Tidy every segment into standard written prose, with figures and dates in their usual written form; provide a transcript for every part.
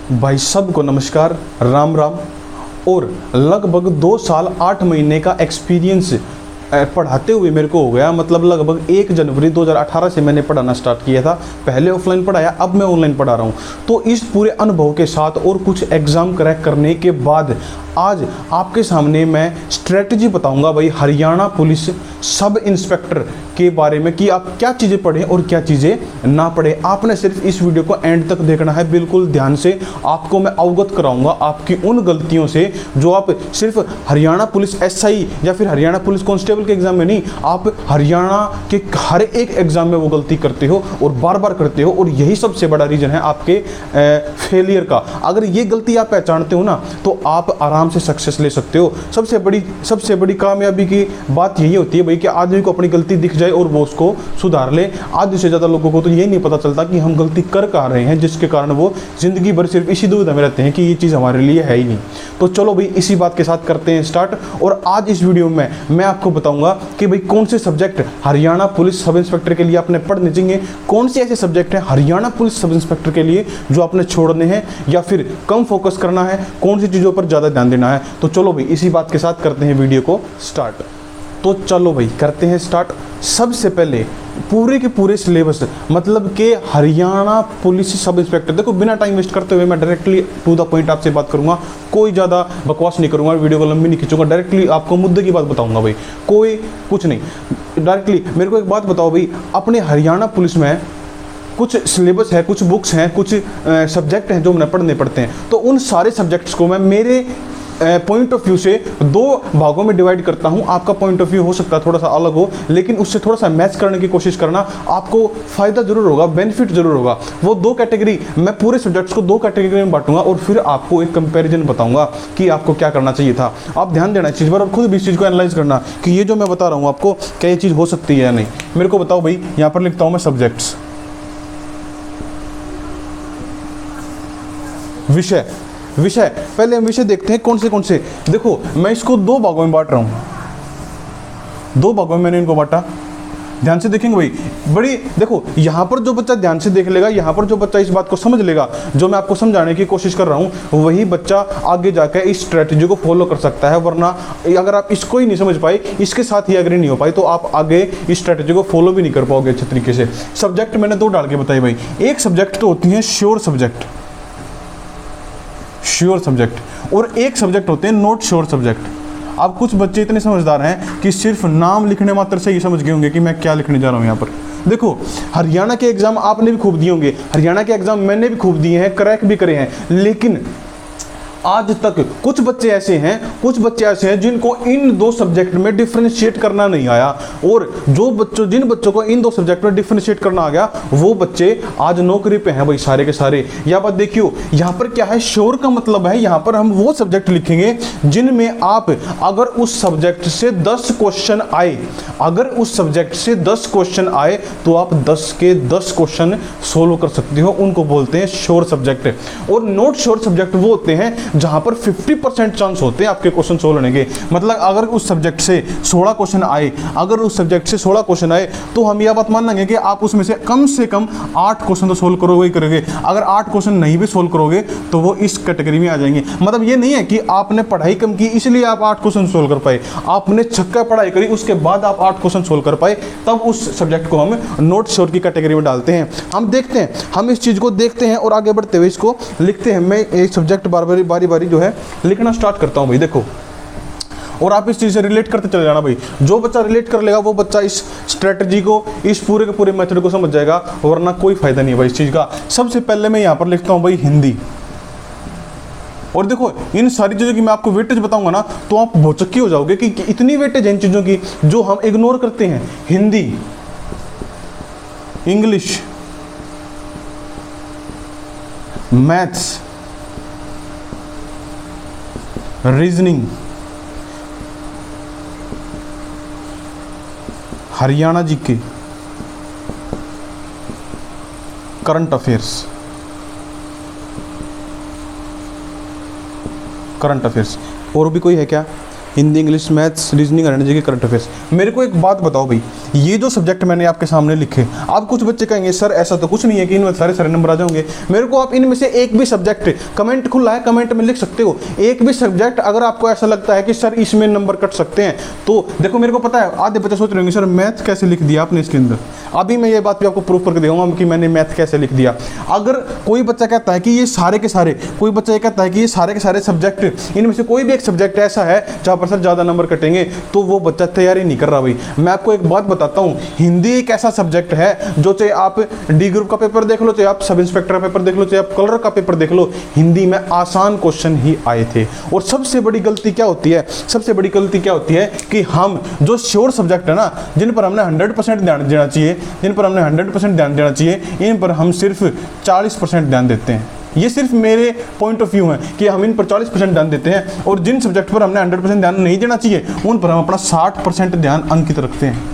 भाई सबको नमस्कार, राम राम। और लगभग 2 साल 8 महीने का एक्सपीरियंस पढ़ाते हुए मेरे को हो गया। मतलब लगभग 1 जनवरी 2018 से मैंने पढ़ाना स्टार्ट किया था। पहले ऑफलाइन पढ़ाया, अब मैं ऑनलाइन पढ़ा रहा हूँ। तो इस पूरे अनुभव के साथ और कुछ एग्ज़ाम क्रैक करने के बाद आज आपके सामने मैं स्ट्रेटजी बताऊंगा भाई हरियाणा पुलिस सब इंस्पेक्टर के बारे में कि आप क्या चीज़ें पढ़ें और क्या चीज़ें ना पढ़ें। आपने सिर्फ इस वीडियो को एंड तक देखना है, बिल्कुल ध्यान से। आपको मैं अवगत कराऊंगा आपकी उन गलतियों से जो आप सिर्फ हरियाणा पुलिस एसआई या फिर हरियाणा पुलिस कांस्टेबल के एग्जाम में नहीं, आप हरियाणा के हर एक एग्जाम में वो गलती करते हो और बार बार करते हो। और यही सबसे बड़ा रीज़न है आपके फेलियर का। अगर ये गलती आप पहचानते हो ना, तो आप आराम से सक्सेस ले सकते हो। सबसे बड़ी कामयाबी की बात यही होती है भाई कि आदमी को अपनी गलती दिख जाए और वो उसको सुधार ले। आधे से ज़्यादा लोगों को तो ये नहीं पता चलता कि हम गलती कर कहाँ रहे हैं, जिसके कारण वो ज़िंदगी भर सिर्फ इसी दुविधा में रहते हैं कि ये चीज़ हमारे लिए है ही नहीं। तो चलो भाई इसी बात के साथ करते हैं स्टार्ट। और आज इस वीडियो में मैं आपको बताऊंगा कि भाई कौन से subject Haryana police sub inspector के लिए आपने पढ़ने चाहिए, कौन से ऐसे सब्जेक्ट हैं हरियाणा पुलिस सब इंस्पेक्टर के लिए जो आपने छोड़ने हैं या फिर कम फोकस करना है, कौन सी चीज़ों पर ज़्यादा ध्यान देना है। तो चलो भाई इसी बात के साथ करते हैं वीडियो को स्टार्ट। तो चलो भाई करते हैं स्टार्ट। सबसे पहले पूरे के पूरे सिलेबस मतलब कि हरियाणा पुलिस सब इंस्पेक्टर, देखो बिना टाइम वेस्ट करते हुए मैं डायरेक्टली टू द पॉइंट आपसे बात करूंगा। कोई ज़्यादा बकवास नहीं करूंगा, वीडियो को लंबी नहीं खींचूंगा, डायरेक्टली आपको मुद्दे की बात बताऊंगा भाई, कोई कुछ नहीं। डायरेक्टली मेरे को एक बात बताओ भाई, अपने हरियाणा पुलिस में कुछ सिलेबस है, कुछ बुक्स हैं, कुछ सब्जेक्ट हैं जो मैंने पढ़ने पड़ते हैं। तो उन सारे सब्जेक्ट्स को मैं मेरे पॉइंट ऑफ व्यू से 2 भागों में डिवाइड करता हूं। आपका पॉइंट ऑफ व्यू हो सकता है थोड़ा सा अलग हो, लेकिन उससे थोड़ा सा मैच करने की कोशिश करना, आपको फ़ायदा जरूर होगा, बेनिफिट जरूर होगा। वो 2 कैटेगरी, मैं पूरे सब्जेक्ट्स को 2 कैटेगरी में बांटूंगा और फिर आपको एक कंपैरिजन बताऊंगा कि आपको क्या करना चाहिए था। आप ध्यान देना इस चीज़ पर और खुद भी इस चीज़ को एनालाइज करना कि ये जो मैं बता रहा हूँ आपको क्या ये चीज़ हो सकती है या नहीं। मेरे को बताओ भाई, यहाँ पर लिखता हूँ मैं सब्जेक्ट्स, विषय पहले हम विषय देखते हैं कौन से। देखो मैं इसको 2 भागों में बांट रहा हूं, 2 भागों में मैंने इनको बांटा। ध्यान से देखेंगे भाई, बड़ी देखो यहाँ पर जो बच्चा ध्यान से देख लेगा, यहाँ पर जो बच्चा इस बात को समझ लेगा जो मैं आपको समझाने की कोशिश कर रहा हूँ, वही बच्चा आगे जाकर इस स्ट्रेटजी को फॉलो कर सकता है। वरना अगर आप इसको ही नहीं समझ पाए, इसके साथ ही एग्री नहीं हो पाए, तो आप आगे इस स्ट्रेटजी को फॉलो भी नहीं कर पाओगे अच्छे तरीके से। सब्जेक्ट मैंने 2 डाल के बताए भाई। एक सब्जेक्ट तो होती है श्योर सब्जेक्ट और एक सब्जेक्ट होते हैं नॉट श्योर सब्जेक्ट। अब कुछ बच्चे इतने समझदार हैं कि सिर्फ नाम लिखने मात्र से ही समझ गए होंगे कि मैं क्या लिखने जा रहा हूं। यहाँ पर देखो, हरियाणा के एग्जाम आपने भी खूब दिए होंगे, हरियाणा के एग्जाम मैंने भी खूब दिए हैं, क्रैक भी करे हैं, लेकिन आज तक कुछ बच्चे ऐसे हैं जिनको इन 2 सब्जेक्ट में डिफरेंशिएट करना नहीं आया। और जिन बच्चों को इन 2 सब्जेक्ट में डिफरेंशिएट करना आ गया, वो बच्चे आज नौकरी पे हैं भाई सारे के सारे। यहाँ पर देखियो, यहाँ पर क्या है, श्योर का मतलब है यहाँ पर हम वो सब्जेक्ट लिखेंगे जिनमें आप अगर उस सब्जेक्ट से 10 क्वेश्चन आए, तो आप 10 के 10 क्वेश्चन सोल्व कर सकते हो, उनको बोलते हैं श्योर सब्जेक्ट। और नॉट श्योर सब्जेक्ट वो होते हैं जहां पर 50% चांस होते हैं आपके क्वेश्चन सोल्व होने के। मतलब अगर उस सब्जेक्ट से 16 क्वेश्चन आए, तो हम यह बात मान लेंगे कि आप उसमें से कम 8 क्वेश्चन तो सोल्व करोगे ही करोगे। अगर 8 क्वेश्चन नहीं भी सोल्व करोगे तो वो इस कैटेगरी में आ जाएंगे। मतलब ये नहीं है कि आपने पढ़ाई कम की इसलिए आप 8 क्वेश्चन सोल्व कर पाए, आपने छक्का पढ़ाई करी उसके बाद आप 8 क्वेश्चन सोल्व कर पाए, तब उस सब्जेक्ट को हम नॉट श्योर की कैटेगरी में डालते हैं। हम देखते हैं, हम इस चीज को देखते हैं और आगे बढ़ते हुए इसको लिखते हैं। मैं एक सब्जेक्ट बारी जो है लिखना स्टार्ट करता हूं भाई। देखो, और आप इस चीज से रिलेट करते चले जाना भाई। जो बच्चा रिलेट कर लेगा वो बच्चा इस स्ट्रेटजी को, इस पूरे के पूरे मेथड को समझ जाएगा, वरना कोई फायदा नहीं है भाई इस चीज का। सबसे पहले मैं यहां पर लिखता हूं भाई हिंदी। और देखो इन सारी चीजों की मैं आपको वेटेज बताऊंगा ना, तो आप भौचक्के हो जाओगे कि इतनी वेटेज है इन चीजों की जो हम इग्नोर करते हैं। Hindi, English, maths, reasoning, Haryana GK, current affairs, और भी कोई है क्या? Hindi, English, maths, reasoning, Haryana G K, current affairs. मेरे को एक बात बताओ भाई, ये जो सब्जेक्ट मैंने आपके सामने लिखे, आप कुछ बच्चे कहेंगे सर ऐसा तो कुछ नहीं है कि इनमें सारे सारे नंबर आ जाएंगे। मेरे को आप इनमें से एक भी सब्जेक्ट, कमेंट खुला है, कमेंट में लिख सकते हो, एक भी सब्जेक्ट अगर आपको ऐसा लगता है कि सर इसमें नंबर कट सकते हैं, तो देखो मेरे को पता है आधे बच्चे सोच रहे होंगे सर मैथ कैसे लिख दिया आपने इसके अंदर। अभी मैं ये बात भी आपको प्रूफ करके दूंगा कि मैंने मैथ कैसे लिख दिया। अगर कोई बच्चा कहता है कि ये सारे के सारे, कोई बच्चा ये कहता है कि ये सारे के सारे सब्जेक्ट, इनमें से कोई भी एक सब्जेक्ट ऐसा है जहां पर सर ज़्यादा नंबर कटेंगे, तो वो बच्चा तैयारी नहीं कर रहा भाई। मैं आपको एक बात बताता हूँ, हिंदी एक ऐसा सब्जेक्ट है जो चाहे आप डी ग्रुप का पेपर देख लो, चाहे आप सब इंस्पेक्टर का पेपर देख लो, चाहे आप कलर का पेपर देख लो, हिंदी में आसान क्वेश्चन ही आए थे। और सबसे बड़ी गलती क्या होती है, सबसे बड़ी गलती क्या होती है कि हम जो श्योर सब्जेक्ट है ना, जिन पर हमने 100% ध्यान देना चाहिए, जिन पर हमने 100% ध्यान देना चाहिए, इन पर हम सिर्फ 40% ध्यान देते हैं। ये सिर्फ मेरे पॉइंट ऑफ व्यू है कि हम इन पर 40% ध्यान देते हैं, और जिन सब्जेक्ट पर हमने 100% ध्यान नहीं देना चाहिए, उन पर हम अपना 60% ध्यान अंकित रखते हैं,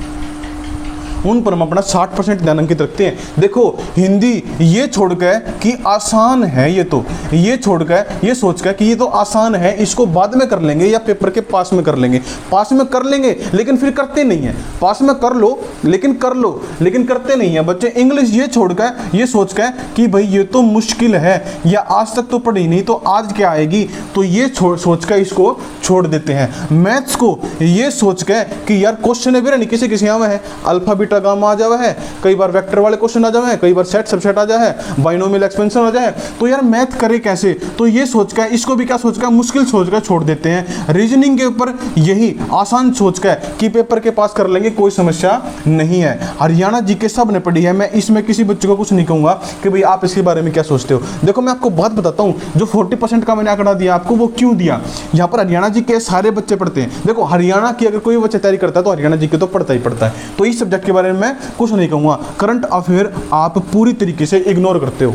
उन पर हम अपना 60% ध्यान अंकित रखते हैं। देखो हिंदी ये छोड़कर कि आसान है, ये छोड़कर ये सोचकर कि ये तो आसान है, इसको बाद में कर लेंगे या पेपर के पास में कर लेंगे, पास में कर लेंगे लेकिन फिर करते नहीं है। पास में कर लो लेकिन करते नहीं है बच्चे। इंग्लिश ये छोड़कर ये सोचकर कि भाई ये तो मुश्किल है, या आज तक तो पढ़ी नहीं तो आज क्या आएगी, तो ये सोचकर इसको छोड़ देते हैं। मैथ्स को ये सोचकर कि यार क्वेश्चन है नहीं, किसी में है अल्फा बीटा गामा आ जावा है, कई बार वेक्टर वाले क्वेश्चन आ जाए, कई बार सेट सबसेट आ जाए, बाइनोमियल एक्सपेंशन आ जाए, तो यार मैथ करे कैसे, तो ये सोचकर इसको भी क्या सोचकर मुश्किल सोचकर छोड़ देते हैं। रीजनिंग के ऊपर यही आसान सोचकर कि पेपर के पास कर लेंगे, कोई समस्या नहीं है। हरियाणा जीके सब ने पढ़ी है, मैं इसमें किसी बच्चे को कुछ नहीं कहूंगा कि भाई आप इसके बारे में क्या सोचते हो। देखो मैं आपको बात बताता हूँ, जो 40% का मैंने आंकड़ा दिया आपको, वो क्यों दिया। यहाँ पर हरियाणा जीके सारे बच्चे पढ़ते हैं। देखो हरियाणा की अगर कोई बच्चा तैयारी करता है तो हरियाणा जीके तो पढ़ता ही पढ़ता है, तो इस सब्जेक्ट के बारे में मैं कुछ नहीं कहूंगा। करंट अफेयर आप पूरी तरीके से इग्नोर करते हो,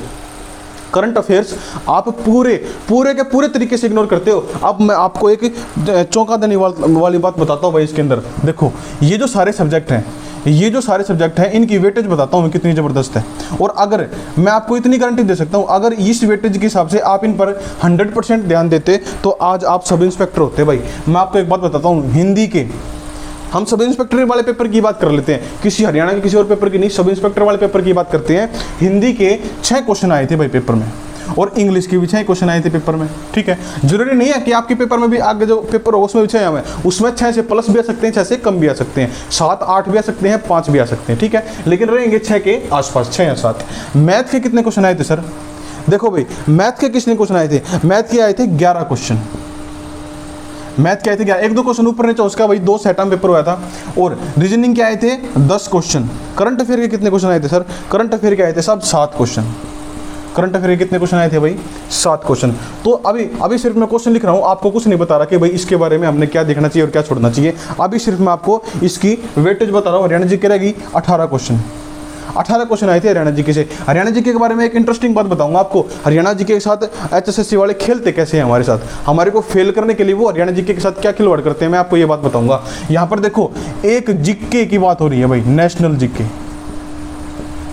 करंट अफेयर्स आप पूरे के पूरे तरीके से इग्नोर करते हो। अब मैं आपको एक चौंका देने वाली बात बताता हूँ भाई। इसके अंदर देखो ये जो सारे सब्जेक्ट हैं, इनकी वेटेज बताता हूँ मैं कितनी ज़बरदस्त है। और अगर मैं आपको इतनी गारंटी दे सकता हूँ, अगर इस वेटेज के हिसाब से आप इन पर 100% ध्यान देते तो आज आप सब इंस्पेक्टर होते भाई। मैं आपको एक बात बताता हूँ, हिंदी के हम सब इंस्पेक्टर वाले पेपर की बात कर लेते हैं, किसी हरियाणा के किसी और पेपर की नहीं, सब इंस्पेक्टर वाले पेपर की बात करते हैं। हिंदी के 6 क्वेश्चन आए थे भाई पेपर में, और इंग्लिश के भी 6 क्वेश्चन आए थे पेपर में। ठीक है, जरूरी नहीं है कि आपके पेपर में भी आगे जो पेपर हो उसमें भी 6 आए, उसमें 6 से प्लस भी आ सकते हैं, 6 से कम भी आ सकते हैं, 7 8 भी आ सकते हैं, 5 भी आ सकते हैं। ठीक है, लेकिन रहेंगे 6 के आसपास, 6 या 7। मैथ के कितने क्वेश्चन आए थे सर? देखो भाई मैथ के कितने क्वेश्चन आए थे? मैथ के आए थे 11 क्वेश्चन। मैथ के आए थे 11, 1-2 क्वेश्चन ऊपर नीचे उसका भाई 2 सेट में पेपर हुआ था। और रीजनिंग के आए थे 10 क्वेश्चन। करंट अफेयर के कितने क्वेश्चन आए थे सर? करंट अफेयर के आए थे सब 7 क्वेश्चन। करंट अफेयर के कितने क्वेश्चन आए थे भाई? 7 क्वेश्चन। तो अभी सिर्फ मैं क्वेश्चन लिख रहा हूँ, आपको कुछ नहीं बता रहा कि भाई इसके बारे में हमने क्या देखना चाहिए और क्या छोड़ना चाहिए। अभी सिर्फ मैं आपको इसकी वेटेज बता रहा हूँ। हरियाणा जी के रहेगी 18 क्वेश्चन। 18 क्वेश्चन आए थे हरियाणा जीके से। हरियाणा जीके के बारे में एक इंटरेस्टिंग बात बताऊंगा आपको। हरियाणा जीके के साथ HSSC वाले खेलते कैसे हैं हमारे साथ, हमारे को फेल करने के लिए वो हरियाणा जीके के साथ क्या खिलवाड़ करते हैं, मैं आपको ये बात बताऊंगा। यहाँ पर देखो एक जीके की बात हो रही है भाई, नेशनल जीके।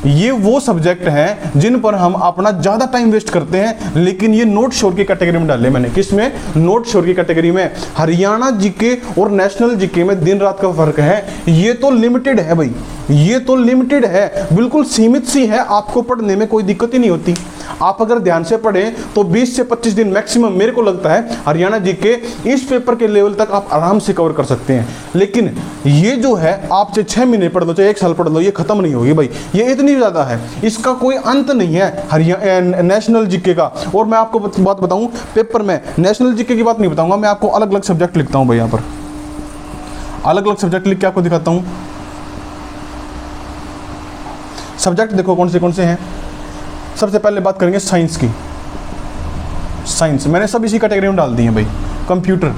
ये वो सब्जेक्ट हैं जिन पर हम अपना ज़्यादा टाइम वेस्ट करते हैं, लेकिन ये नोट श्योर की कैटेगरी में डाले मैंने। किसमें? नोट श्योर की कैटेगरी में। हरियाणा जीके और नेशनल जीके में दिन रात का फर्क है। ये तो लिमिटेड है भाई, ये तो लिमिटेड है, बिल्कुल सीमित सी है। आपको पढ़ने में कोई दिक्कत ही नहीं होती। आप अगर ध्यान से पढ़ें तो 20 से 25 दिन मैक्सिमम मेरे को लगता है हरियाणा जीके इस पेपर के लेवल तक आप आराम से कवर कर सकते हैं। लेकिन ये जो है आप चाहे 6 महीने पढ़ लो चाहे 1 साल पढ़ लो, ये खत्म नहीं होगी भाई। ये इतनी ज़्यादा है, इसका कोई अंत नहीं है हरियाणा नेशनल जीके का। और मैं आपको बात बताऊं, पेपर में नेशनल जीके की बात नहीं बताऊंगा, मैं आपको अलग अलग सब्जेक्ट लिखता हूं भाई। यहाँ पर अलग अलग सब्जेक्ट लिख के आपको दिखाता हूं। सब्जेक्ट देखो कौन से हैं। सबसे पहले बात करेंगे साइंस की। साइंस मैंने सब इसी कैटेगरी में डाल दी है भाई। कंप्यूटर,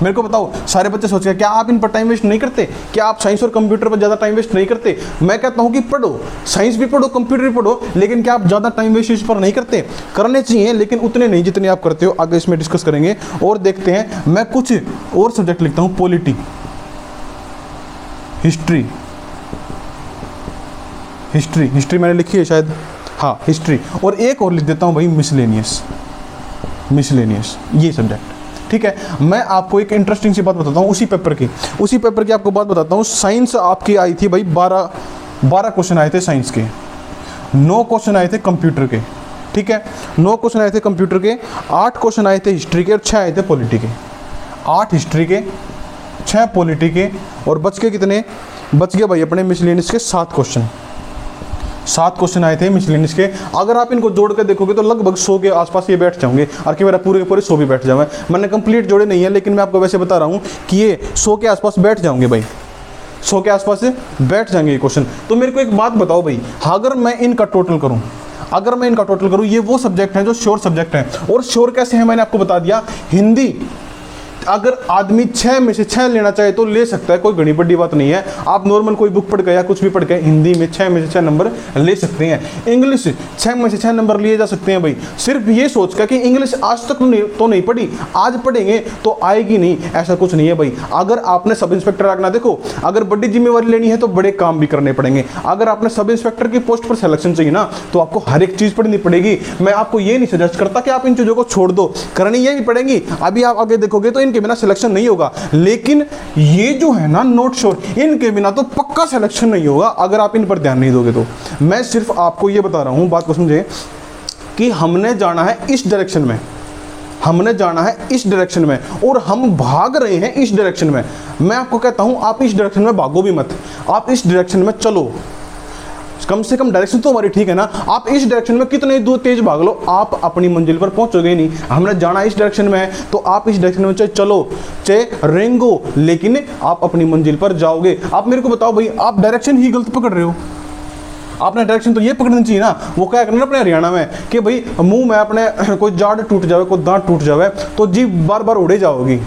मेरे को बताओ सारे बच्चे सोच रहे हैं क्या आप इन पर टाइम वेस्ट नहीं करते? क्या आप साइंस और कंप्यूटर पर ज़्यादा टाइम वेस्ट नहीं करते? मैं कहता हूं कि पढ़ो, साइंस भी पढ़ो, कंप्यूटर भी पढ़ो, लेकिन क्या आप ज़्यादा टाइम वेस्ट इस पर नहीं करते? करने चाहिए, लेकिन उतने नहीं जितने आप करते हो। आगे इसमें डिस्कस करेंगे और देखते हैं। मैं कुछ और सब्जेक्ट लिखता हूँ, पॉलिटी, हिस्ट्री मैंने लिखी है शायद, हाँ हिस्ट्री। और एक और लिख देता हूँ भाई मिसलेनियस। मिसलेनियस, ये सब्जेक्ट। ठीक है, मैं आपको एक इंटरेस्टिंग सी बात बताता हूँ उसी पेपर की आपको बात बताता हूँ। साइंस आपकी आई थी भाई 12 क्वेश्चन आए थे साइंस के, 9 क्वेश्चन आए थे कंप्यूटर के। ठीक है, 9 क्वेश्चन आए थे कंप्यूटर के, 8 क्वेश्चन आए थे हिस्ट्री के और 6 आए थे पॉलिटी के। 8 हिस्ट्री के, 6 पॉलिटी के, और बच के कितने बच गए भाई अपने मिसलेनियस के 7 क्वेश्चन। 7 क्वेश्चन आए थे मिसलेनियस के। अगर आप इनको जोड़ के देखोगे तो लगभग 100 के आसपास ये बैठ जाओगे, और कि मेरा पूरे के पूरे 100 भी बैठ जाए। मैंने कंप्लीट जोड़े नहीं है, लेकिन मैं आपको वैसे बता रहा हूँ कि ये 100 के आसपास बैठ जाओगे भाई, 100 के आसपास से बैठ जाएंगे ये क्वेश्चन। तो मेरे को एक बात बताओ भाई, अगर मैं इनका टोटल करूँ, ये वो सब्जेक्ट हैं जो श्योर सब्जेक्ट हैं। और श्योर कैसे हैं मैंने आपको बता दिया। हिंदी अगर आदमी 6 में से 6 लेना चाहे तो ले सकता है, कोई बड़ी बड़ी बात नहीं है। आप नॉर्मल कोई बुक पढ़ के या कुछ भी पढ़ के हिंदी में 6 में से 6 नंबर ले सकते हैं। इंग्लिश 6 में से 6 नंबर लिए जा सकते हैं भाई। सिर्फ ये सोच कर कि इंग्लिश आज तक तो नहीं पढ़ी, आज पढ़ेंगे तो आएगी नहीं, ऐसा कुछ नहीं है भाई। अगर आपने सब इंस्पेक्टर लगना, देखो अगर बड़ी जिम्मेवारी लेनी है तो बड़े काम भी करने पड़ेंगे। अगर आपने सब इंस्पेक्टर की पोस्ट पर सिलेक्शन चाहिए ना, तो आपको हर एक चीज़ पढ़नी पड़ेगी। मैं आपको ये नहीं सजेस्ट करता कि आप इन चीज़ों को छोड़ दो, करनी ये भी पड़ेगी। अभी आप आगे देखोगे तो इनके बिना सिलेक्शन नहीं होगा, लेकिन ये जो है ना नॉट श्योर, इनके बिना तो पक्का सिलेक्शन नहीं होगा अगर आप इन पर ध्यान नहीं दोगे तो। मैं सिर्फ आपको ये बता रहा हूं, बात को समझे, कि हमने जाना है इस डायरेक्शन में, और हम भाग रहे हैं इस डायरेक्शन में। मैं आपको कहता हूं आप इस डायरेक्शन में भागो भी मत, आप इस डायरेक्शन में चलो। कम से कम डायरेक्शन तो हमारी ठीक है ना। आप इस डायरेक्शन में कितने दूर तेज भाग लो, आप अपनी मंजिल पर पहुंचोगे नहीं। हमने जाना इस डायरेक्शन में है तो आप इस डायरेक्शन में चाहे चलो चाहे रेंगो, लेकिन आप अपनी मंजिल पर जाओगे। आप मेरे को बताओ भाई, आप डायरेक्शन ही गलत पकड़ रहे हो। आपने डायरेक्शन तो ये पकड़नी चाहिए ना, वो क्या करना अपने हरियाणा में कि भाई मुंह में अपने कोई जाड़ टूट जावे, कोई दांत टूट जावे तो जीभ बार बार उड़े जाओगी।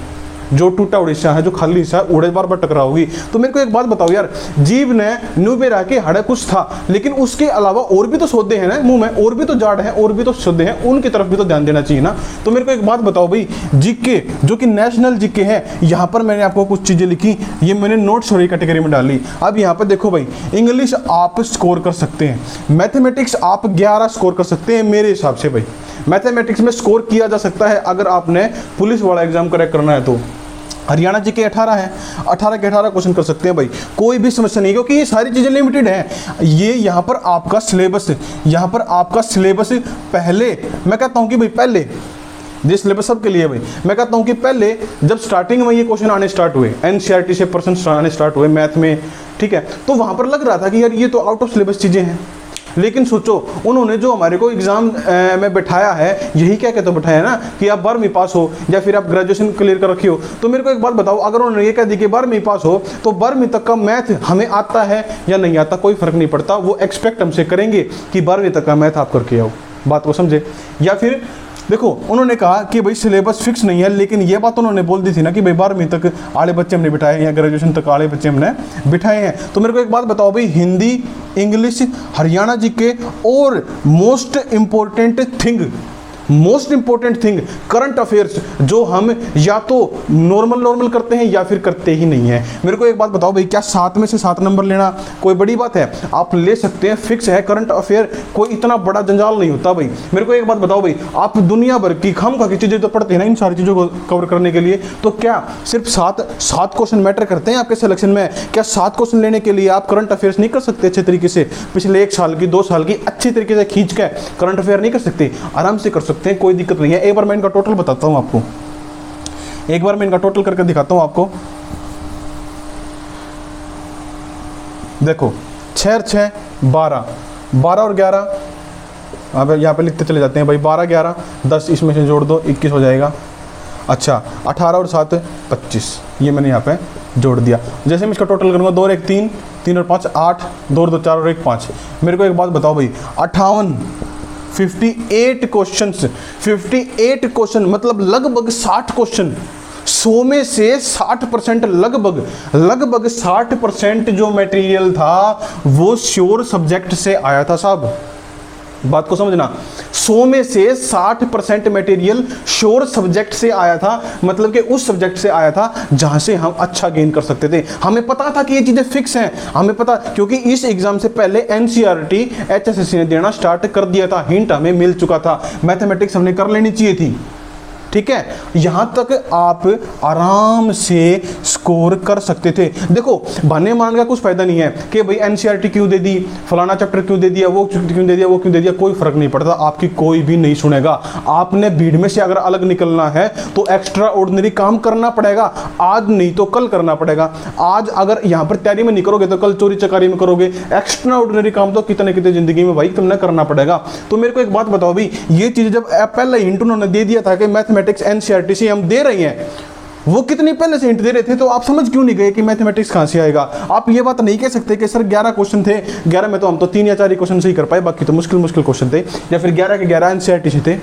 जो टूटा हुआ हिस्सा है, जो खाली हिस्सा है, उड़े बार बार टकराओगी। तो मेरे को एक बात बताओ यार, जीभ ने मुंह पे रह के हड़ा कुछ था, लेकिन उसके अलावा और भी तो सौदे हैं ना मुंह में, और भी तो जाड़ है, और भी तो सौदे हैं, उनकी तरफ भी तो ध्यान देना चाहिए ना। तो मेरे को एक बात बताओ भाई, जीके जो कि नेशनल जीके है, यहाँ पर मैंने आपको कुछ चीज़ें लिखी, ये मैंने नोट सॉरी कैटेगरी में डाली। अब यहाँ पर देखो भाई, इंग्लिश आप स्कोर कर सकते हैं, मैथमेटिक्स आप 11 स्कोर कर सकते हैं मेरे हिसाब से भाई। मैथमेटिक्स में स्कोर किया जा सकता है अगर आपने पुलिस वाला एग्जाम क्रैक करना है तो। हरियाणा जी के 18 है, 18 के 18 क्वेश्चन कर सकते हैं भाई, कोई भी समस्या नहीं, क्योंकि ये सारी चीज़ें लिमिटेड हैं। ये यहाँ पर आपका सिलेबस पहले, मैं कहता हूँ कि भाई पहले ये सिलेबस सबके लिए भाई, मैं कहता हूँ कि पहले जब स्टार्टिंग में ये क्वेश्चन आने स्टार्ट हुए, एनसीईआरटी से पर्सन आने स्टार्ट हुए मैथ में, ठीक है, तो वहाँ पर लग रहा था कि यार ये तो आउट ऑफ सिलेबस चीज़ें हैं। लेकिन सोचो उन्होंने जो हमारे को एग्जाम में बैठाया है, यही क्या कहते बैठाया है ना कि आप 12वीं पास हो या फिर आप ग्रेजुएशन क्लियर कर रखी हो। तो मेरे को एक बात बताओ, अगर उन्होंने ये कह दी कि 12वीं पास हो तो 12वीं तक का मैथ हमें आता है या नहीं आता, कोई फर्क नहीं पड़ता। वो एक्सपेक्ट हमसे करेंगे कि 12वीं तक का मैथ आप करके आओ, बात को समझे। या फिर देखो उन्होंने कहा कि भाई सिलेबस फिक्स नहीं है, लेकिन ये बात उन्होंने बोल दी थी ना कि भाई 12वीं तक आले बच्चे हमने बिठाए हैं या ग्रेजुएशन तक आले बच्चे हमने बिठाए हैं। तो मेरे को एक बात बताओ भाई, हिंदी, इंग्लिश, हरियाणा जीके और most important thing current affairs, जो हम या तो नॉर्मल करते हैं या फिर करते ही नहीं है। मेरे को एक बात बताओ भाई, क्या 7 में से 7 नंबर लेना कोई बड़ी बात है? आप ले सकते हैं, फिक्स है। करंट अफेयर कोई इतना बड़ा जंजाल नहीं होता भाई। मेरे को एक बात बताओ भाई, आप दुनिया भर की खामखा की चीज़ें तो पढ़ते हैं ना इन सारी चीज़ों को कवर करने के लिए, तो क्या सिर्फ 7 क्वेश्चन मैटर करते हैं आपके सिलेक्शन में? क्या 7 क्वेश्चन लेने के लिए आप करंट अफेयर्स नहीं कर सकते अच्छे तरीके से? पिछले 1 साल की 2 साल की अच्छी तरीके से खींच के करंट अफेयर नहीं कर सकते? आराम से कर सकते हैं, कोई दिक्कत नहीं है। एक बार मैं इनका टोटल बताता हूं आपको, एक बार मैं इनका टोटल करके दिखाता हूं आपको। देखो 6 6 12 12 और 11, अब यहाँ पे लिखते चले जाते हैं भाई, 12 11 10, इसमें से जोड़ दो 21 हो जाएगा। अच्छा 18 और 7 25, ये मैंने यहाँ पे जोड़ दिया। जैसे मैं इसका टोटल करूँगा, 2 और 1 3, 3 और 5 8, 2 और 2 4 और 1 5। मेरे को एक बात बताओ भाई, 58 क्वेश्चन मतलब लगभग 60 क्वेश्चन, 100 में से 60% लगभग 60% जो मटेरियल था वो श्योर सब्जेक्ट से आया था साहब। बात को समझना, 100 में से 60% मटेरियल श्योर सब्जेक्ट से आया था, मतलब कि उस सब्जेक्ट से आया था जहां से हम अच्छा गेन कर सकते थे। हमें पता था कि ये चीज़ें फिक्स हैं, हमें पता, क्योंकि इस एग्जाम से पहले एनसीईआरटी HSSC ने देना स्टार्ट कर दिया था, हिंट हमें मिल चुका था। मैथमेटिक्स हमने कर लेनी चाहिए थी, ठीक है, यहां तक आप आराम से स्कोर कर सकते थे। देखो बहाने मारने का कुछ फायदा नहीं है कि भाई एनसीईआरटी क्यों दे दी, फलाना चैप्टर क्यों दे दिया, वो क्यों दे दिया, वो क्यों दे दिया, कोई फर्क नहीं पड़ता, आपकी कोई भी नहीं सुनेगा। आपने भीड़ में से अगर अलग निकलना है तो एक्स्ट्रा ऑर्डिनरी काम करना पड़ेगा, आज नहीं तो कल करना पड़ेगा। आज अगर यहां पर तैयारी में नहीं करोगे तो कल चोरी चकारी में करोगे। एक्स्ट्रा ऑर्डिनरी काम तो कितने कितने जिंदगी में भाई तुमने करना पड़ेगा। तो मेरे को एक बात बताओ भाई, ये चीज जब पहले हिंट उन्होंने दे दिया था कि मैथमेटिक्स एनसीईआरटी से हम दे रहे हैं, वो कितनी पहले से हिंट दे रहे थे, तो आप समझ क्यों नहीं गए कि मैथमेटिक्स कहां से आएगा। आप ये बात नहीं कह सकते कि सर 11 क्वेश्चन थे, 11 में तो हम तो 3 या 4 ही क्वेश्चन सही कर पाए, बाकी तो मुश्किल मुश्किल क्वेश्चन थे, या फिर 11 के 11 एनसीईआरटी से थे।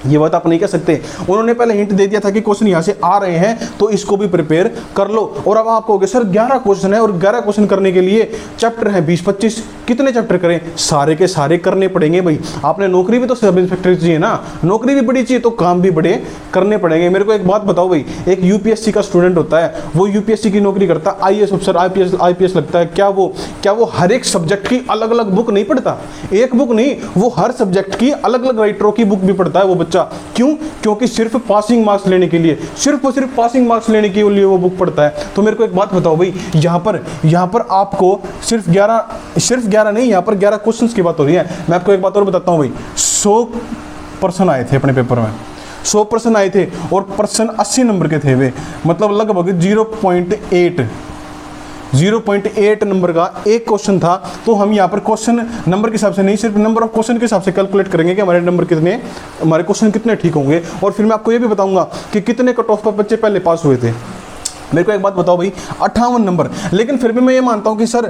ये बात आप नहीं कह सकते। उन्होंने पहले हिंट दे दिया था कि क्वेश्चन यहां से आ रहे हैं तो इसको भी प्रिपेयर कर लो। और अब आप कहोगे सर 11 क्वेश्चन है और 11 क्वेश्चन करने के लिए चैप्टर है 20-25, कितने चैप्टर करें, सारे के सारे करने पड़ेंगे भाई। आपने नौकरी भी तो सब इंस्पेक्टर चाहिए ना, नौकरी भी बड़ी चाहिए तो काम भी बड़े करने पड़ेंगे। मेरे को एक बात बताओ भाई, एक यूपीएससी का स्टूडेंट होता है, वो यूपीएससी की नौकरी करता है, आईएएस अफसर, आईपीएस लगता है, क्या वो हर एक सब्जेक्ट की अलग अलग बुक नहीं पढ़ता? एक बुक नहीं, वो हर सब्जेक्ट की अलग अलग राइटरों की बुक भी पढ़ता है वो बच्चा। क्यों? क्योंकि सिर्फ पासिंग मार्क्स लेने के लिए, सिर्फ और सिर्फ पासिंग मार्क्स लेने के लिए वो बुक पढ़ता है। तो मेरे को एक बात बताओ भाई, यहाँ पर आपको सिर्फ 11 नहीं, यहाँ पर 11 क्वेश्चंस की बात हो रही है। मैं आपको एक बात और बताता हूँ भाई, 100% आए थे अपने पेपर में, 100% आए थे और पर्सन 80 नंबर के थे वे, मतलब लगभग 0.8 नंबर का एक क्वेश्चन था। तो हम यहाँ पर क्वेश्चन नंबर के हिसाब से नहीं, सिर्फ नंबर ऑफ क्वेश्चन के हिसाब से कैलकुलेट करेंगे कि हमारे नंबर कितने, हमारे क्वेश्चन कितने ठीक होंगे। और फिर मैं आपको ये भी बताऊंगा कि कितने कट ऑफ पर बच्चे पहले पास हुए थे। मेरे को एक बात बताओ भाई, 58 नंबर, लेकिन फिर भी मैं ये मानता हूँ कि सर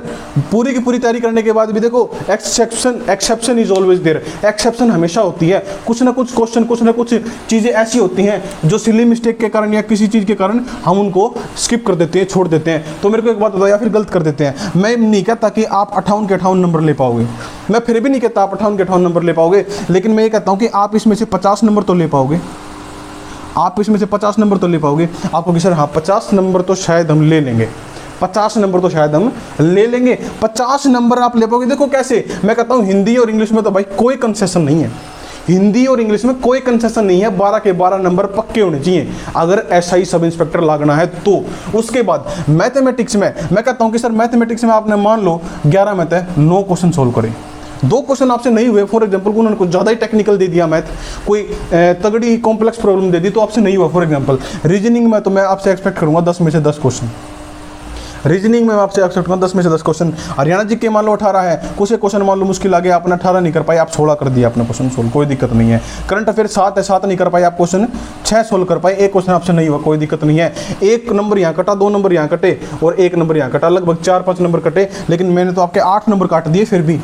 पूरी की पूरी तैयारी करने के बाद भी देखो exception is always there, exception हमेशा होती है। कुछ ना कुछ क्वेश्चन, कुछ ना कुछ चीज़ें ऐसी होती हैं जो सिली मिस्टेक के कारण या किसी चीज़ के कारण हम उनको स्किप कर देते हैं, छोड़ देते हैं। तो मेरे को एक बात बताओ, या फिर गलत कर देते हैं। मैं नहीं कहता कि आप 58 के 58 नंबर ले पाओगे, मैं फिर भी नहीं कहता आप 58 के 58 नंबर ले पाओगे, लेकिन मैं ये कहता हूँ कि आप इसमें से 50 नंबर तो ले पाओगे, आप इसमें से 50 नंबर तो ले पाओगे। आपको कि सर हाँ 50 नंबर तो शायद हम ले लेंगे, 50 नंबर तो शायद हम ले लेंगे, 50 नंबर आप ले पाओगे। देखो कैसे, मैं कहता हूँ हिंदी और इंग्लिश में तो भाई कोई कंसेशन नहीं है, हिंदी और इंग्लिश में कोई कंसेशन नहीं है, 12 के 12 नंबर पक्के होने चाहिए अगर एसआई सब इंस्पेक्टर लागना है तो। उसके बाद मैथमेटिक्स में मैं कहता हूँ कि सर मैथमेटिक्स में आपने मान लो 11 में तय 9 क्वेश्चन सोल्व करें, 2 क्वेश्चन आपसे नहीं हुए, फॉर एग्जांपल उन्होंने कुछ ज़्यादा ही टेक्निकल दे दिया मैथ, कोई तगड़ी कॉम्प्लेक्स प्रॉब्लम दे दी तो आपसे नहीं हुआ। फॉर एग्जांपल रीजनिंग में तो मैं आपसे एक्सपेक्ट करूंगा 10 में से 10 क्वेश्चन, रीजनिंग में मैं आपसे एक्सपेक्ट करूंगा 10 में से 10 क्वेश्चन। हरियाणा जी के मान लो 18 है, कुछ एक क्वेश्चन मान लो मुश्किल आ गया, आपने 18 नहीं कर पाए, आप 16 कर दिया अपने क्वेश्चन सोल्व, कोई दिक्कत नहीं है। करंट अफेयर 7 है, 7 नहीं कर पाए, आप क्वेश्चन 6 सोल्व कर पाए, एक क्वेश्चन आपसे नहीं हुआ, कोई दिक्कत नहीं है। 1 नंबर यहाँ कटा, 2 नंबर यहाँ कटे और 1 नंबर यहाँ कटा, लगभग 4-5 नंबर कटे, लेकिन मैंने तो आपके 8 नंबर काट दिए, फिर भी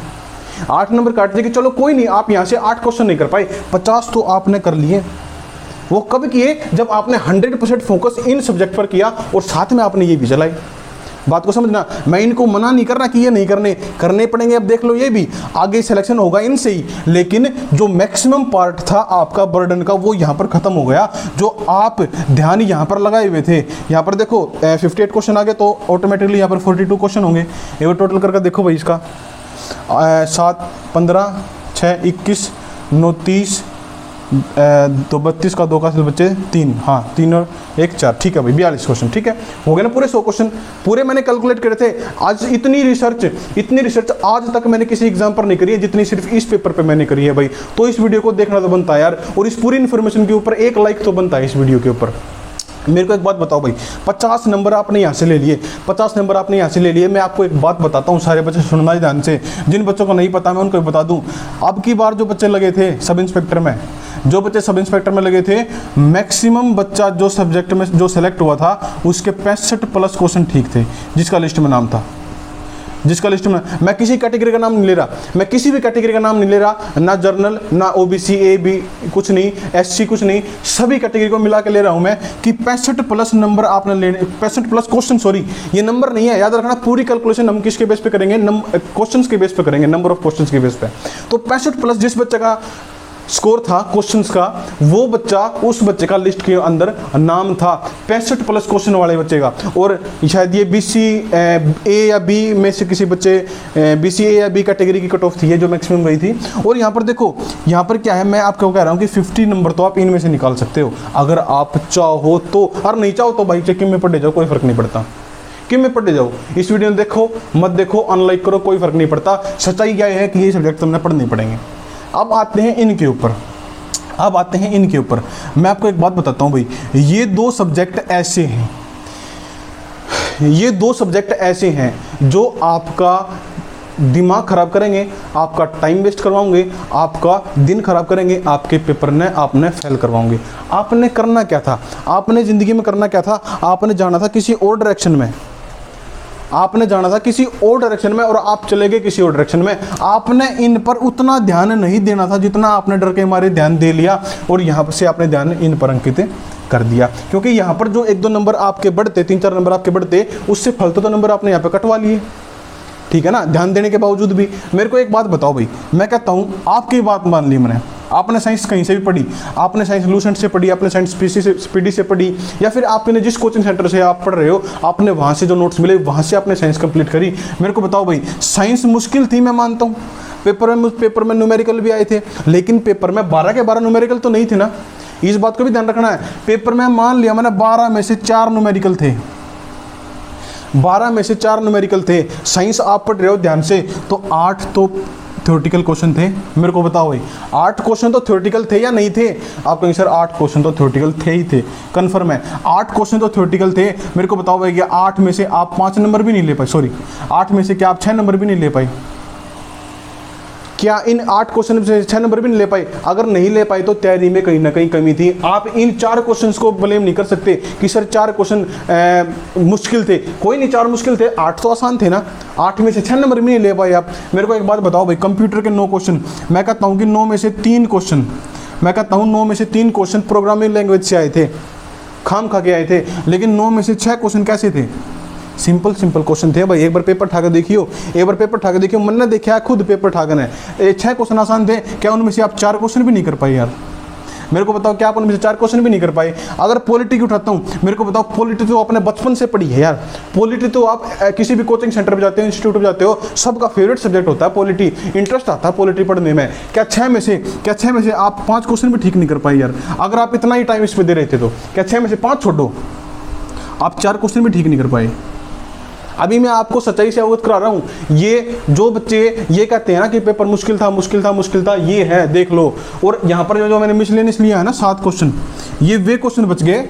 8 नंबर काट दिए कि चलो कोई नहीं, आप यहाँ से 8 क्वेश्चन नहीं कर पाए, 50 तो आपने कर लिए। वो कब किए? जब आपने 100% फोकस इन सब्जेक्ट पर किया और साथ में आपने ये भी चलाई। बात को समझना, मैं इनको मना नहीं कर रहा कि ये नहीं करने पड़ेंगे, अब देख लो ये भी आगे सिलेक्शन होगा इनसे ही, लेकिन जो मैक्सिमम पार्ट था आपका बर्डन का वो यहाँ पर खत्म हो गया, जो आप ध्यान यहाँ पर लगाए हुए थे। यहाँ पर देखो 58 क्वेश्चन आ गए तो ऑटोमेटिकली यहाँ पर 42 क्वेश्चन होंगे। एक बार टोटल करके देखो भाई, इसका 7, 15, 6, 21, 9, 30, 2, 32 का 2 का बच्चे 3, हाँ 3 और 1 4, ठीक है भाई 42 क्वेश्चन, ठीक है हो गए ना पूरे 100 क्वेश्चन पूरे मैंने कैलकुलेट करे थे। आज इतनी रिसर्च आज तक मैंने किसी एग्जाम पर नहीं करी है जितनी सिर्फ इस पेपर पे मैंने करी है भाई। तो इस वीडियो को देखना तो बनता है यार, और इस पूरी इन्फॉर्मेशन के ऊपर 1 लाइक तो बनता है इस वीडियो के ऊपर। मेरे को एक बात बताओ भाई, 50 नंबर आपने यहाँ से ले लिए, 50 नंबर आपने यहाँ से ले लिए। मैं आपको एक बात बताता हूँ, सारे बच्चे सुनना ही ध्यान से, जिन बच्चों को नहीं पता मैं उनको बता दूँ। अब की बार जो बच्चे लगे थे सब इंस्पेक्टर में, जो बच्चे सब इंस्पेक्टर में लगे थे, मैक्सिमम बच्चा जो सब्जेक्ट में जो सेलेक्ट हुआ था उसके 65+ क्वेश्चन ठीक थे, जिसका लिस्ट में नाम था, जिसका लिस्ट में। मैं किसी कैटेगरी का नाम नहीं ले रहा, मैं किसी भी कैटेगरी का नाम नहीं ले रहा, ना जर्नल ना ओबीसी AB कुछ नहीं, SC कुछ नहीं, सभी कैटेगरी को मिला के ले रहा हूं मैं कि 65+ नंबर आपने लेने, 65+ क्वेश्चन, सॉरी ये नंबर नहीं है, याद रखना पूरी कैलकुलेशन हम किसके बेस पे करेंगे, क्वेश्चंस के बेस पे करेंगे, नंबर ऑफ क्वेश्चंस के बेस पे। तो 65+ जिस बच्चे का स्कोर था क्वेश्चंस का, वो बच्चा, उस बच्चे का लिस्ट के अंदर नाम था 65+ क्वेश्चन वाले बच्चे का। और शायद ये BC A या B में से किसी बच्चे BC A या B कैटेगरी की कट ऑफ थी, ये जो मैक्सिमम गई थी। और यहाँ पर देखो, यहाँ पर क्या है, मैं आपको कह रहा हूँ कि 50 नंबर तो आप इनमें से निकाल सकते हो अगर आप चाहो तो, और नहीं चाहो तो भाई चेकिंग में पढ़े जाओ, कोई फर्क नहीं पड़ता। कि में पढ़े जाओ, इस वीडियो में देखो मत देखो, अनलाइक करो, कोई फर्क नहीं पड़ता। सच्चाई क्या है कि ये सब्जेक्ट तुमने पढ़ने पड़ेंगे। अब आते हैं इनके ऊपर, मैं आपको एक बात बताता हूँ भाई, ये दो सब्जेक्ट ऐसे हैं जो आपका दिमाग खराब करेंगे, आपका टाइम वेस्ट करवाओगे, आपका दिन खराब करेंगे, आपके पेपर ने आपने फेल करवाओगे। आपने करना क्या था, आपने ज़िंदगी में करना क्या था, आपने जाना था किसी और डायरेक्शन में, और आप चले गए किसी और डायरेक्शन में। आपने इन पर उतना ध्यान नहीं देना था जितना आपने डर के मारे ध्यान दे लिया, और यहाँ से आपने ध्यान इन पर अंकित कर दिया। क्योंकि यहाँ पर जो 1-2 नंबर आपके बढ़ते, 3-4 नंबर आपके बढ़ते, उससे फालतू तो नंबर आपने यहाँ पे कटवा लिए, ठीक है ना, ध्यान देने के बावजूद भी। मेरे को एक बात बताओ भाई, मैं कहता हूँ आपकी बात मान ली मैंने, आपने साइंस कहीं से भी पढ़ी, आपने साइंस लूसेंट से पढ़ी, आपने साइंस PD से पढ़ी, या फिर आपने जिस कोचिंग सेंटर से आप पढ़ रहे हो, आपने वहाँ से जो नोट्स मिले वहाँ से आपने साइंस कंप्लीट करी। मेरे को बताओ भाई, साइंस मुश्किल थी, मैं मानता हूँ, पेपर में न्यूमेरिकल भी आए थे, लेकिन पेपर में 12 के 12 न्यूमेरिकल तो नहीं थे ना, इस बात को भी ध्यान रखना है। पेपर में मान लिया मैंने 12 में से 4 न्यूमेरिकल थे, 12 में से 4 न्यूमेरिकल थे। साइंस आप पढ़ रहे हो ध्यान से, तो 8 तो थ्योरेटिकल क्वेश्चन थे। मेरे को बताओ भाई, 8 क्वेश्चन तो थ्योरेटिकल थे या नहीं थे? आप कहेंगे सर 8 क्वेश्चन तो थ्योरेटिकल थे ही थे, कन्फर्म है 8 क्वेश्चन तो थ्योरेटिकल थे। मेरे को बताओ भाई, कि 8 में से आप 5 नंबर भी नहीं ले पाए, सॉरी 8 में से क्या आप 6 नंबर भी नहीं ले पाए? क्या इन 8 क्वेश्चन से 6 नंबर भी नहीं ले पाए? अगर नहीं ले पाए तो तैयारी में कहीं ना कहीं कमी थी। आप इन 4 क्वेश्चंस को ब्लेम नहीं कर सकते कि सर 4 क्वेश्चन मुश्किल थे। कोई नहीं, 4 मुश्किल थे, 8 तो आसान थे ना। 8 में से 6 नंबर भी नहीं ले पाए आप। मेरे को एक बात बताओ भाई, कंप्यूटर के 9 क्वेश्चन, मैं कहता हूँ कि 9 में से 3 क्वेश्चन प्रोग्रामिंग लैंग्वेज से आए थे, खाम खा के आए थे। लेकिन 9 में से 6 क्वेश्चन कैसे थे? सिंपल क्वेश्चन थे भाई। एक बार पेपर ठाकर देखियो, मन ने देखा खुद पेपर ठाकर है। 6 क्वेश्चन आसान थे, क्या उनमें से आप 4 क्वेश्चन भी नहीं कर पाए यार? मेरे को बताओ, क्या आप उनमें से 4 क्वेश्चन भी नहीं कर पाए? अगर पॉलिटी की उठाता हूँ, मेरे को बताओ, पॉलिटी तो आपने बचपन से पढ़ी है यार। पॉलिटी तो आप किसी भी कोचिंग सेंटर पे जाते हो, इंस्टीट्यूट पे जाते हो, सबका फेवरेट सब्जेक्ट होता है पॉलिटी, इंटरेस्ट आता है पॉलिटी पढ़ने में। क्या 6 में से आप 5 क्वेश्चन भी ठीक नहीं कर पाए यार? अगर आप इतना ही टाइम इस पर दे रहे थे तो क्या 6 में से 5 छोड़ो, आप 4 क्वेश्चन भी ठीक नहीं कर पाए? अभी मैं आपको सच्चाई से अवगत करा रहा हूँ। ये जो बच्चे ये कहते हैं ना कि पेपर मुश्किल था, ये है देख लो। और यहाँ पर जो मैंने मिसलेनियस लिया है ना 7 क्वेश्चन, ये वे क्वेश्चन बच गए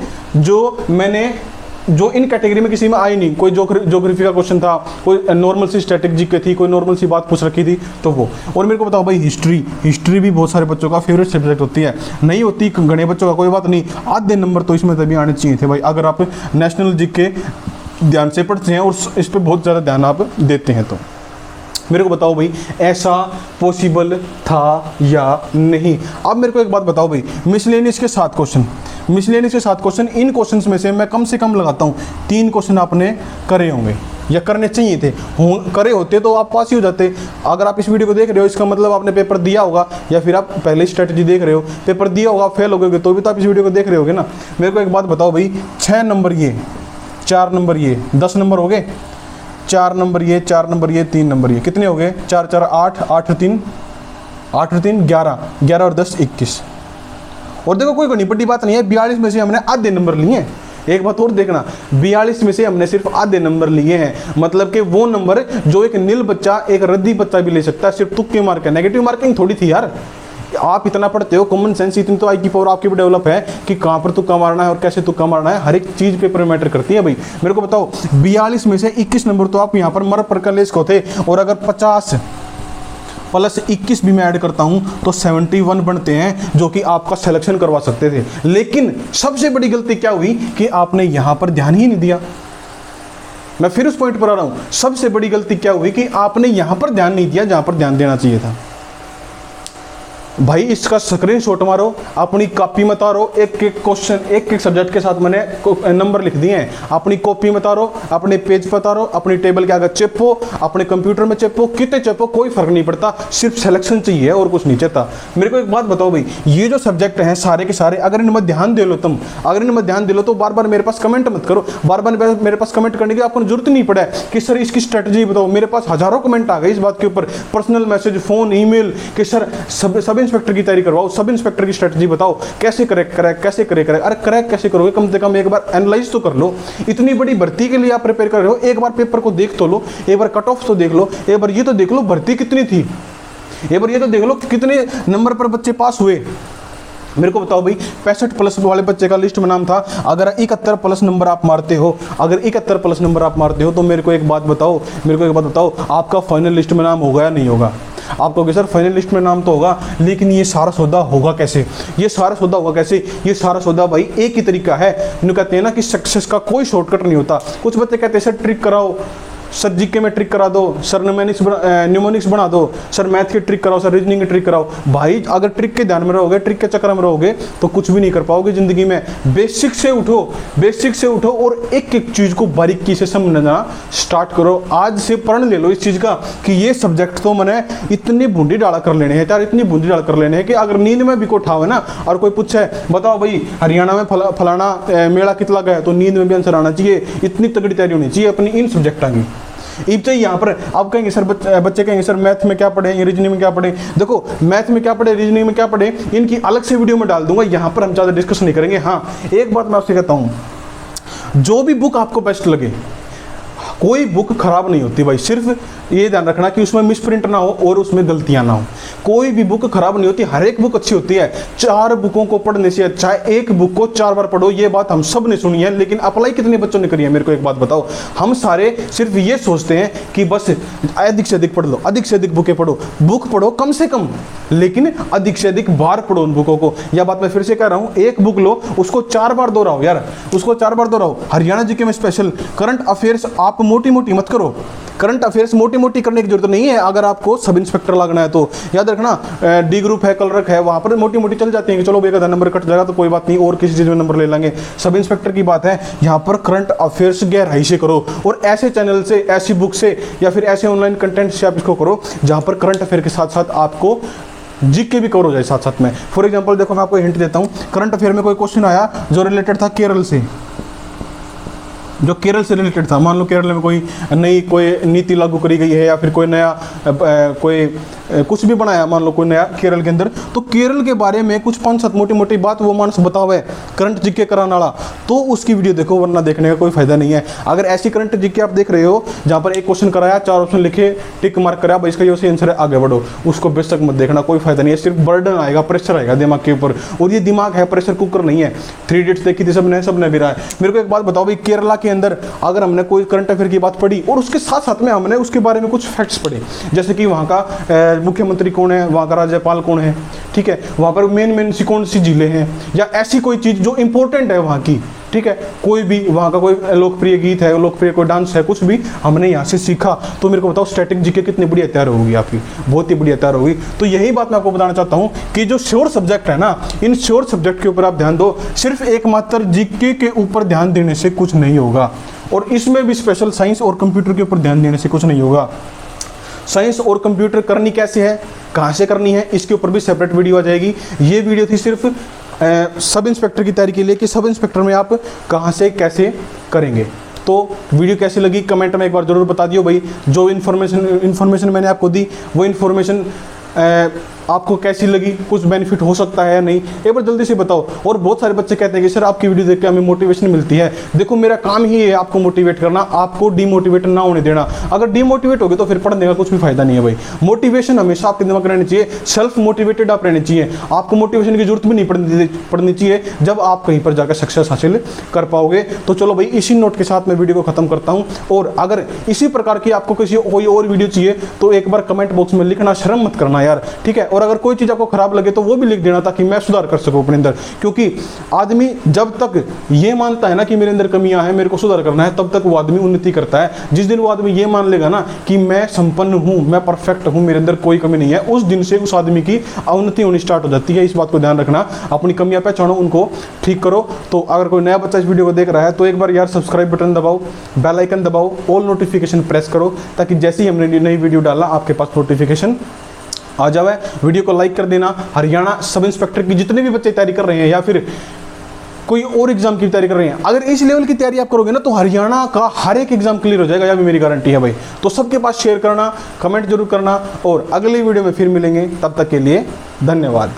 जो इन कैटेगरी में किसी में आई नहीं। कोई ज्योग्राफी का क्वेश्चन था, कोई नॉर्मल सी स्टैटिक जीके थी, कोई नॉर्मल सी बात पूछ रखी थी, तो वो। और मेरे को बताओ भाई, हिस्ट्री भी बहुत सारे बच्चों का फेवरेट सब्जेक्ट होती है, नहीं होती गणे बच्चों का, कोई बात नहीं, आधे नंबर तो इसमें तभी आने चाहिए थे भाई, अगर आप नेशनल जीके ध्यान से पढ़ते हैं और इस पर बहुत ज़्यादा ध्यान आप देते हैं तो। मेरे को बताओ भाई, ऐसा पॉसिबल था या नहीं? अब मेरे को एक बात बताओ भाई, मिसलेनियस के 7 क्वेश्चन, इन क्वेश्चंस में से मैं कम से कम लगाता हूँ 3 क्वेश्चन आपने करे होंगे या करने चाहिए थे। करे होते तो आप पास ही हो जाते। अगर आप इस वीडियो को देख रहे हो, इसका मतलब आपने पेपर दिया होगा, या फिर आप पहले स्ट्रेटजी देख रहे हो, पेपर दिया होगा, फेल हो गए तो भी तो आप इस वीडियो को देख रहे होगे ना। मेरे को एक बात बताओ भाई, 6 नंबर ये, 4 नंबर ये, 10 नंबर हो गए। 4 नंबर ये, 4 नंबर ये, 3 नंबर ये, कितने हो गए? 4 4 8, 8 3 11, 11 और 10 21। और देखो कोई बड़ी बात नहीं है, 42 में से हमने आधे नंबर लिए हैं। एक बात और देखना, 42 में से हमने सिर्फ आधे नंबर लिए हैं, मतलब कि वो नंबर जो एक नील बच्चा, एक रद्दी बच्चा भी ले सकता है, सिर्फ तुक्के मार के। नेगेटिव मार्किंग थोड़ी थी यार। आप इतना पढ़ते हो, कॉमन सेंस इतनी तो आई की पावर आपकी भी डेवलप है कि कहाँ पर तुक्का मारना है और कैसे तुक्का मारना है, हर एक चीज़ पेपर में मैटर करती है भाई। मेरे को बताओ, 42 में से 21 नंबर तो आप यहाँ पर मर पर कलेस को थे, और अगर 50 + 21 भी मैं ऐड करता हूँ तो 71 बनते हैं, जो कि आपका सिलेक्शन करवा सकते थे। लेकिन सबसे बड़ी गलती क्या हुई कि आपने यहाँ पर ध्यान ही नहीं दिया। मैं फिर उस पॉइंट पर आ रहा हूँ, सबसे बड़ी गलती क्या हुई कि आपने यहाँ पर ध्यान नहीं दिया जहाँ पर ध्यान देना चाहिए था। भाई इसका स्क्रीनशॉट मारो, अपनी कॉपी में उतारो, एक एक क्वेश्चन एक एक सब्जेक्ट के साथ मैंने नंबर लिख दिए हैं, अपनी कॉपी में उतारो, अपने पेज पर उतारो, अपनी टेबल के आगे चिपको, अपने कंप्यूटर में चिपको, कितने चिपको कोई फर्क नहीं पड़ता, सिर्फ सिलेक्शन चाहिए और कुछ नहीं चाहता। मेरे को एक बात बताओ भाई, ये जो सब्जेक्ट हैं सारे के सारे, अगर इनमें ध्यान दे लो तुम, अगर इनमें ध्यान दे लो तो बार बार मेरे पास कमेंट मत करो, बार बार मेरे पास कमेंट करने की आपको जरूरत नहीं पड़ा है कि सर इसकी स्ट्रेटजी बताओ। मेरे पास हजारों कमेंट आ गए इस बात के ऊपर, पर्सनल मैसेज, फोन, ईमेल कि सर सब इंस्पेक्टर की तैयारी करवाओ, सब इंस्पेक्टर की स्ट्रेटजी बताओ, कैसे क्रैक कैसे क्रैक। अरे क्रैक कैसे करोगे, कम से कम एक बार एनालाइज तो कर लो। इतनी बड़ी भर्ती के लिए आप प्रिपेयर कर रहे हो, एक बार पेपर को देख तो लो, एक बार कट ऑफ तो देख लो, एक बार ये तो देख लो भर्ती कितनी थी, एक बार ये तो देख लो कितने नंबर पर बच्चे पास हुए। मेरे को बताओ भाई, 65 प्लस वाले बच्चे का लिस्ट में नाम था, अगर 71 प्लस नंबर आप मारते हो, अगर 71 प्लस नंबर आप मारते हो तो मेरे को एक बात बताओ, आपका फाइनल लिस्ट में नाम होगा या नहीं होगा। आप कहोगे सर फाइनल लिस्ट में नाम तो होगा, लेकिन ये सारा सौदा होगा कैसे, ये सारा सौदा होगा कैसे। ये सारा सौदा भाई एक ही तरीका है, इन्हें कहते हैं ना कि सक्सेस का कोई शॉर्टकट नहीं होता। कुछ बच्चे कहते हैं सर ट्रिक कराओ, सर जीके में ट्रिक करा दो, सर न्यूमोनिक्स बना दो, सर मैथ की ट्रिक कराओ, सर रीजनिंग की ट्रिक कराओ। भाई अगर ट्रिक के ध्यान में रहोगे, ट्रिक के चक्कर में रहोगे तो कुछ भी नहीं कर पाओगे ज़िंदगी में। बेसिक से उठो, बेसिक से उठो और एक एक चीज़ को बारीकी से समझना स्टार्ट करो। आज से प्रण ले लो इस चीज़ का कि ये सब्जेक्ट तो मैंने इतनी बूंदी डाला कर लेने हैं यार, इतनी बूंदी डाला कर लेने हैं कि अगर नींद में भी को उठावे ना और कोई पूछे बताओ भाई हरियाणा में फलाना मेला कितना गया, तो नींद में भी आंसर आना चाहिए। इतनी तगड़ी तैयारी होनी चाहिए अपनी इन सब्जेक्टा की। इब तो यहाँ पर आप कहेंगे सर बच्चे कहेंगे सर मैथ में क्या पढ़े, रीजनिंग में क्या पढ़े। देखो मैथ में क्या पढ़े, रीजनिंग में क्या पढ़े, इनकी अलग से वीडियो में डाल दूंगा, यहाँ पर हम ज़्यादा डिस्कस नहीं करेंगे। हाँ एक बात मैं आपसे कहता हूँ, जो भी बुक आपको बेस्ट लगे, कोई बुक खराब नहीं होती भाई, सिर्फ ये ध्यान रखना कि उसमें मिसप्रिंट ना हो और उसमें गलतियां ना हो। कोई भी बुक खराब नहीं होती, हर एक बुक अच्छी होती है। 4 बुकों को पढ़ने से अच्छा है एक बुक को 4 बार पढ़ो। ये बात हम सब ने सुनी है, लेकिन अप्लाई कितने बच्चों ने करी है मेरे को एक बात बताओ। हम सारे सिर्फ ये सोचते हैं कि बस अधिक से अधिक पढ़ लो, अधिक से अधिक बुकें पढ़ो, बुक पढ़ो कम से कम, लेकिन अधिक से अधिक बार पढ़ो उन बुकों को। यह बात मैं फिर से कह रहा हूँ, एक बुक लो उसको 4 बार दोहराओ यार, उसको 4 बार दोहराओ। हरियाणा जीके में स्पेशल, करंट अफेयर्स आप मोटी मोटी मत करो, करंट अफेयर्स मोटी मोटी करने की जरूरत नहीं है। अगर आपको सब इंस्पेक्टर लगना है तो याद रखना, डी ग्रुप है, कलरक है, वहां पर मोटी मोटी चल जाती है कि चलो एक आधा नंबर कट जाएगा तो कोई बात नहीं, और किसी चीज में नंबर ले लेंगे। सब इंस्पेक्टर की बात है, यहाँ पर करंट अफेयर्स गहराई से करो और ऐसे चैनल से, ऐसी बुक से या फिर ऐसे ऑनलाइन कंटेंट से आप इसको करो जहाँ पर करंट अफेयर के साथ साथ आपको जीके भी कवर हो जाए साथ साथ में। फॉर एग्जाम्पल देखो मैं आपको हिंट देता हूँ, करंट अफेयर में कोई क्वेश्चन आया जो रिलेटेड था केरल से, जो केरल से रिलेटेड था, मान लो केरल में कोई नई कोई नीति लागू करी गई है या फिर कोई नया कोई कुछ भी बनाया, मान लो कोई नया केरल के अंदर, तो केरल के बारे में कुछ 5-7 मोटी मोटी बात वो मानस बतावे करंट जीके कराने वाला, तो उसकी वीडियो देखो, वरना देखने का कोई फायदा नहीं है। अगर ऐसी करंट जीके आप देख रहे हो जहाँ पर एक क्वेश्चन कराया, 4 ऑप्शन लिखे, टिक मार्क कराया, भाई इसका ये सही आंसर है, आगे बढ़ो, उसको बेशक मत देखना, कोई फायदा नहीं है, सिर्फ बर्डन आएगा, प्रेशर आएगा दिमाग के ऊपर, और ये दिमाग है प्रेशर कुकर नहीं है। 3 इडियट्स देखी थी सबने भी रहा है। मेरे को एक बात बताओ भाई, केरला के अंदर अगर हमने कोई करंट अफेयर की बात पढ़ी और उसके साथ साथ में हमने उसके बारे में कुछ फैक्ट्स पढ़े, जैसे कि वहाँ का मुख्यमंत्री कौन है, वहाँ का राज्यपाल कौन है, ठीक है, वहाँ पर मेन सी कौन सी जिले हैं, या ऐसी कोई चीज़ जो इंपॉर्टेंट है वहाँ की, ठीक है, कोई भी वहाँ का कोई लोकप्रिय गीत है, लोकप्रिय कोई डांस है, कुछ भी हमने यहाँ से सीखा, तो मेरे को बताओ स्टैटिक जीके कितनी बढ़िया तैयार होगी आपकी, बहुत ही बढ़िया तैयार होगी। तो यही बात मैं आपको बताना चाहता हूँ कि जो श्योर सब्जेक्ट है ना, इन श्योर सब्जेक्ट के ऊपर आप ध्यान दो, सिर्फ एकमात्र जीके के ऊपर ध्यान देने से कुछ नहीं होगा, और इसमें भी स्पेशल साइंस और कंप्यूटर के ऊपर ध्यान देने से कुछ नहीं होगा। साइंस और कंप्यूटर करनी कैसे है, कहाँ से करनी है, इसके ऊपर भी सेपरेट वीडियो आ जाएगी। ये वीडियो थी सिर्फ सब इंस्पेक्टर की तैयारी के लिए कि सब इंस्पेक्टर में आप कहाँ से कैसे करेंगे। तो वीडियो कैसी लगी कमेंट में एक बार ज़रूर बता दियो भाई। जो इन्फॉर्मेशन मैंने आपको दी वो इन्फॉर्मेशन आपको कैसी लगी, कुछ बेनिफिट हो सकता है या नहीं, एक बार जल्दी से बताओ। और बहुत सारे बच्चे कहते हैं कि सर आपकी वीडियो देख के हमें मोटिवेशन मिलती है। देखो मेरा काम ही है आपको मोटिवेट करना, आपको डीमोटिवेट ना होने देना। अगर डीमोटिवेट होगे तो फिर पढ़ने का कुछ भी फायदा नहीं है भाई। मोटिवेशन हमेशा आपके दिमाग में रहनी चाहिए, सेल्फ मोटिवेटेड आप रहने चाहिए, आपको मोटिवेशन की जरूरत भी नहीं पड़नी चाहिए जब आप कहीं पर जाकर सक्सेस हासिल कर पाओगे। तो चलो भाई इसी नोट के साथ मैं वीडियो को खत्म करता हूँ, और अगर इसी प्रकार की आपको किसी कोई और वीडियो चाहिए तो एक बार कमेंट बॉक्स में लिखना शर्म मत करना यार, ठीक है। और अगर कोई चीज़ आपको खराब लगे तो वो भी लिख देना, ताकि मैं सुधार कर सकूँ अपने अंदर। क्योंकि आदमी जब तक ये मानता है ना कि मेरे अंदर कमियां हैं, मेरे को सुधार करना है, तब तक वो आदमी उन्नति करता है। जिस दिन वो आदमी ये मान लेगा ना कि मैं संपन्न हूँ, मैं परफेक्ट हूँ, मेरे अंदर कोई कमी नहीं है, उस दिन से उस आदमी की अवनति होनी स्टार्ट हो जाती है। इस बात को ध्यान रखना, अपनी कमियां पहचानो, उनको ठीक करो। तो अगर कोई नया बच्चा इस वीडियो को देख रहा है तो एक बार यार सब्सक्राइब बटन दबाओ, बेल आइकन दबाओ, ऑल नोटिफिकेशन प्रेस करो, ताकि जैसे ही हमने नई वीडियो डाला आपके पास नोटिफिकेशन आ जाए। वीडियो को लाइक कर देना। हरियाणा सब इंस्पेक्टर की जितने भी बच्चे तैयारी कर रहे हैं या फिर कोई और एग्जाम की तैयारी कर रहे हैं, अगर इस लेवल की तैयारी आप करोगे ना तो हरियाणा का हर एक एग्जाम क्लियर हो जाएगा, यह भी मेरी गारंटी है भाई। तो सबके पास शेयर करना, कमेंट जरूर करना, और अगली वीडियो में फिर मिलेंगे। तब तक के लिए धन्यवाद।